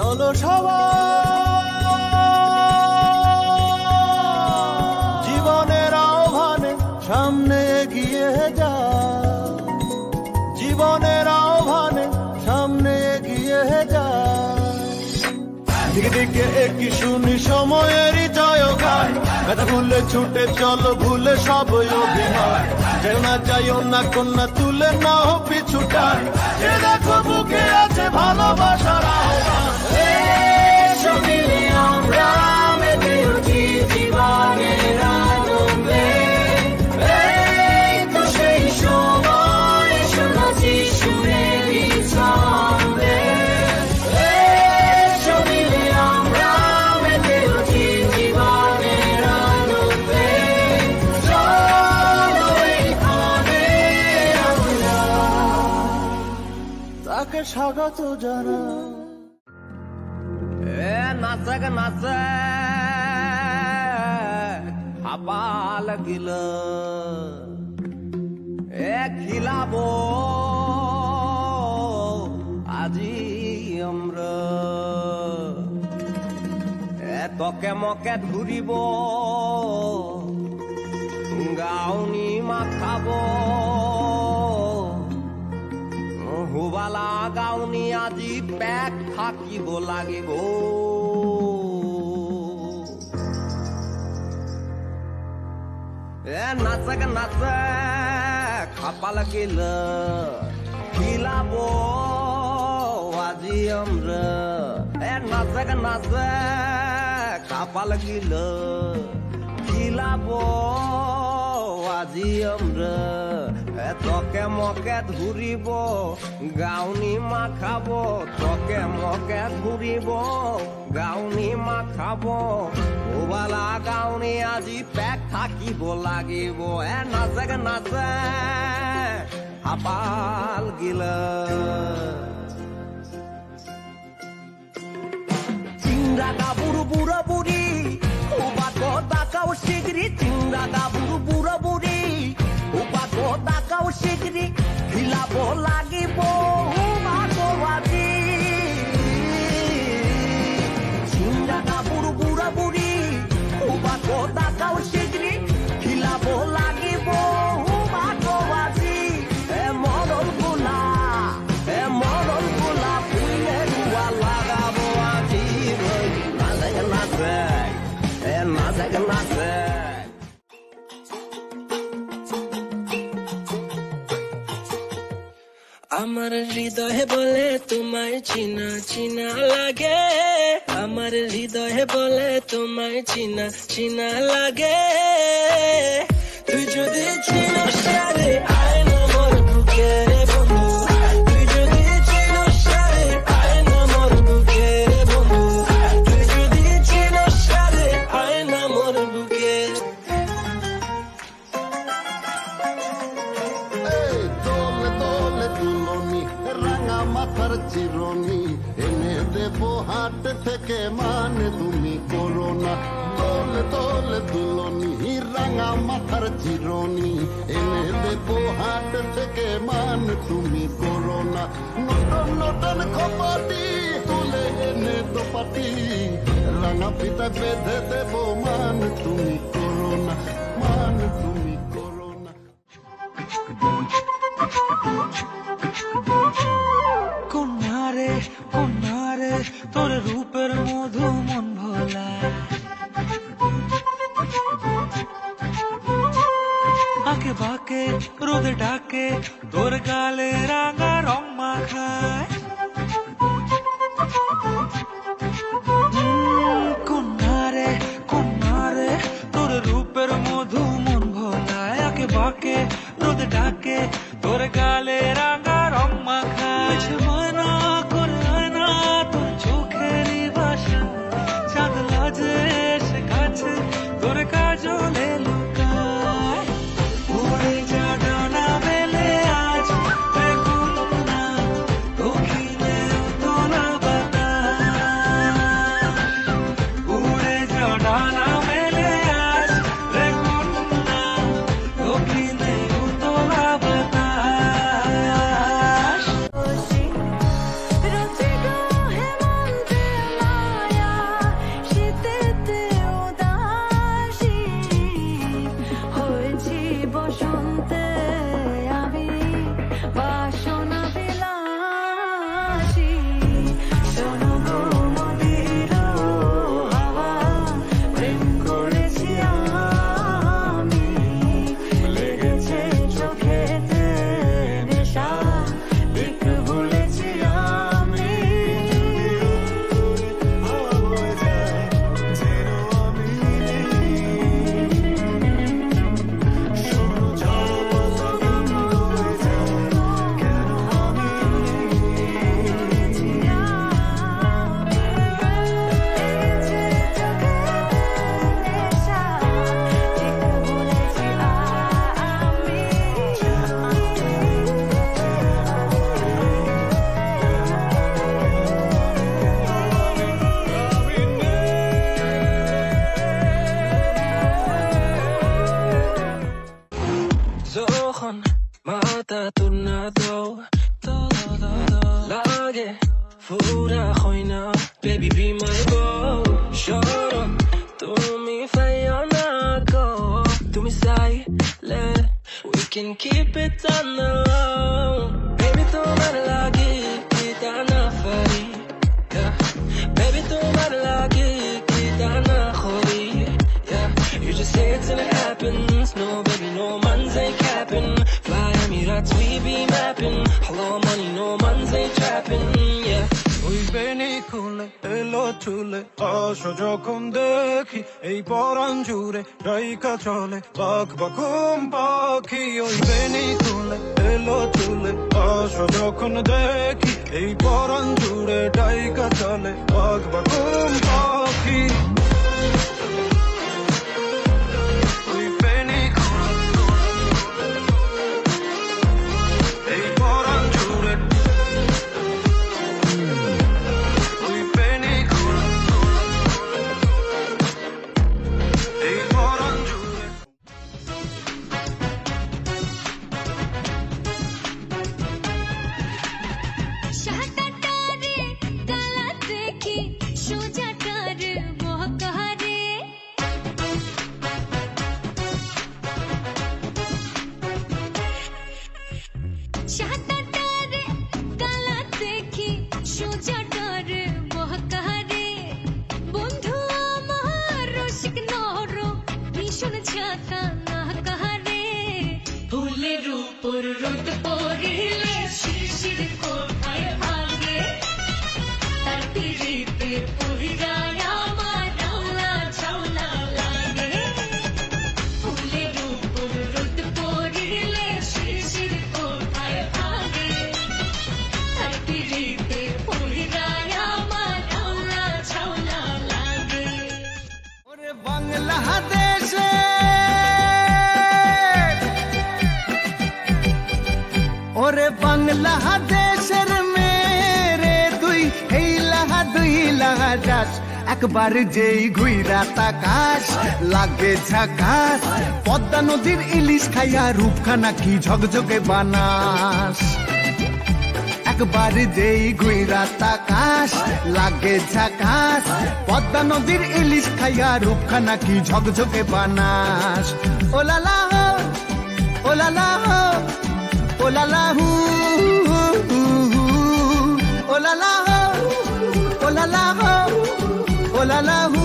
চলো সবাই জীবনের আহ্বানে সামনে এগিয়ে যা, জীবনের আহ্বানে সামনে এগিয়ে যা। দিকে দিকে একই শুনি সময়েরই জয়গান, ব্যথা ভুলে ছুটে চলো ভুলে সব অভিমান। যেও না যাইও না কন্যা তুলে নাও পিছুটান, যে দেখো বুকে আছে ভালোবাসার আহ্বান। এসো মিলে আমরা মেতে উঠি জীবনের আনন্দে, এই তো সেই সময় শোনাচ্ছি সুরেরই ছন্দে। এসো মিলে আমরা মেতে উঠি জীবনের আনন্দে, চলো এখানে আমরা তাকে স্বাগত জানা। নাচক নাচক হাপা লাগিল, খিলাবো আজি আমরা, তকে মকে ঘুরিব গাউনি মাখাবো, হুবালা গাউনি আজি পেক থাকিব লাগিব। নাচক নাচক খাপা লাগিল, খিলাব আজি আমরা। নাচক নাচক খাপা লাগিল, খিলাব আজি আমরা, তকে মকে ধুরিব গাউনি মাখাব, তকে মকে ধুরিব গাউনি মাখাব, ওবালা গাউনি আজি পেক থাকিব লাগিব। নাচক নাচক হাপাল গিল, চিংড়া গাবুড় বুড়ো বুড়ি উপাত দাকাও শিগরি, চিংড়া গাবুড় বুড়ো বুড়ি উপাত দাকাও শিগরি, খিলাব লাগিব মাগোবাজি। চিংড়া গাবুড় বুড়ো বুড়ি উপাত দাকাও শিগরি, খিলাব লাগিব মাগোবাজি। মরল গোলা ফুলে রুয়া লাগাবো আজি, নাচক নাচক নাচক নাচক। আমার হৃদয়ে বলে তোমায় চিনা চিনা লাগে, আমার হৃদয়ে বলে তোমায় চিনা চিনা লাগে। তুই যদি চিনিস সারে আয় না মোর বুকে বন্ধু, তুই যদি চিনিস সারে আয় না মোর বুকে বন্ধু, তুই যদি চিনিস সারে আয় না মোর বুকে। দোলে দোলে দুলনি রাঙা মাথার চিরনি, এনে দেব হাট থেকে মানে তুমি করো না। দোলে দোলে দুলনি রাঙা মাথার চিরনি, এনে দেব হাট থেকে মানে তুমি করো না। নতুন নতুন খপাটি তুলে এনে দোপাটি, রাঙা পিতা বেঁধে দেব মান তুমি করো না, মান তুমি করো না। কন্যারে কন্যারে তোর রূপের মধু মন ভোলা, আঁকে বাঁকে রোদে ডাকে তোর গালে রাঙা রং মাখায়। কন্যারে কন্যারে তোর রূপের মধু মন ভোলায়, আঁকে বাঁকে রোদে ডাকে তোর গালে রাঙা রং মাখায়। মানা করে আয়না তোর চোখেরই বাসা, চাঁদ লাজে এসে কাছে তোর কাজলে লুকায়। উড়ে যা ডানা মেলে আজ দেখুন না দক্ষিণে উতলা বাতাস, উড়ে যা ডানা মেলে আজ দেখুন না দক্ষিণে উতলা বাতাস। está tornado. Todo লাগে ফুরা হয় না, baby be my boy. Lloro, তুমি ফাইও না গো, তুমি silent. We can keep it on the low. Baby তোমার লাগে কিতা না ফারি, yeah. Baby তোমার লাগে কিতা না খরি, yeah. You just say it till it happens. No baby, no man's ain't capping. Fly Emirates, we be mapping. Hello money, no man's ain't trapping, yeah. ওই বেনি খুলে এলো চুলে আসো যখন দেখি এই পরাণ জুড়ে ডাইকা চলে বাঘ বাকুম পাখি। ওই বেনি খুলে এলো চুলে আসো যখন দেখি এই পরাণ জুড়ে ডাইকা চলে বাঘ বাকুম পাখি। ওই বেনি খুলে এই পরাণ জুড়ে শাটাটারে কালা দেখি সোজাটার বহকারে শাটাটারে কালা দেখি সোজাটার বহকারে বন্ধু আমার রসিক নর ভীষণ ছাতা না কাহারে ফুলের উপর রোদ পড়িলে শিশির কোথায় ভাগে তার পিড়িতে পুরিরায় আমার রাউলা ঝাউলা লাগে ফুলের উপর রোদ পড়িলে শিশির কোথায় ভাগে তার পিড়িতে পুরিরায় আমার রাউলা ঝাউলা লাগে। ওরে বাংলাদেশে ওরে বাংলাদেশের মেরে তুই এই লাহা দুই লাহা যাস একবার যেই ঘুইরা তাকাস লাগে ঝাকাস পদ্মা নদীর ইলিশ খাইয়া রূপখানা কি ঝকঝকে বানাস। একবার যেই ঘুইরা তাকাস লাগে ঝাকাস পদ্মা নদীর ইলিশ খাইয়া রূপখানা কি ঝকঝকে বানাস। ওলালা হো ওলালা হো ওলালা হু ওলালা হো ওলালা হো ওলালা হু।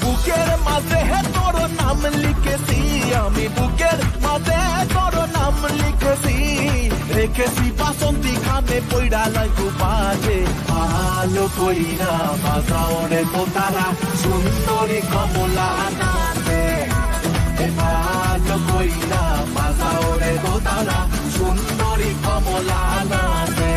বুকের মাঝে তোর নাম লিখেছি আমি, বুকের মাঝে তোর নাম লিখেছি, রেখেছি বাসন্তী খানে পইড়া লাগু বাজে ভালো কইরা বাজাও রে তোতারা সুন্দরী কমলা নাচে ভালো কইরা বাজাও রে তোতারা সুন্দরী কমলা নাচে।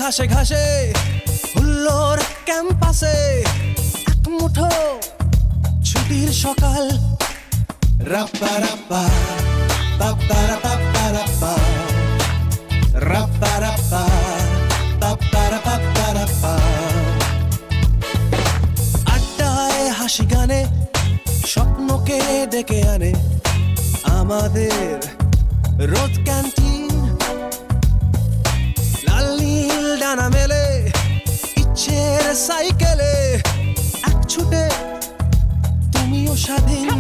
ঘাসে ঘাসে হুল্লোর ক্যাম্পাসে এক মুঠো ছুটির সকাল রাপ্পা রাপ্পা পাপ্পা রাপ্পা রাপ্পা রাপ্পা রাপ্পা পাপ্পা রাপ্পা রাপ্পা আড্ডায় হাসি গানে স্বপ্নকে ডেকে আনে আমাদের রোদ ক্যান্টিন ডানা মেলে ইচ্ছের সাইকেলে এক ছুটে তুমিও স্বাধীন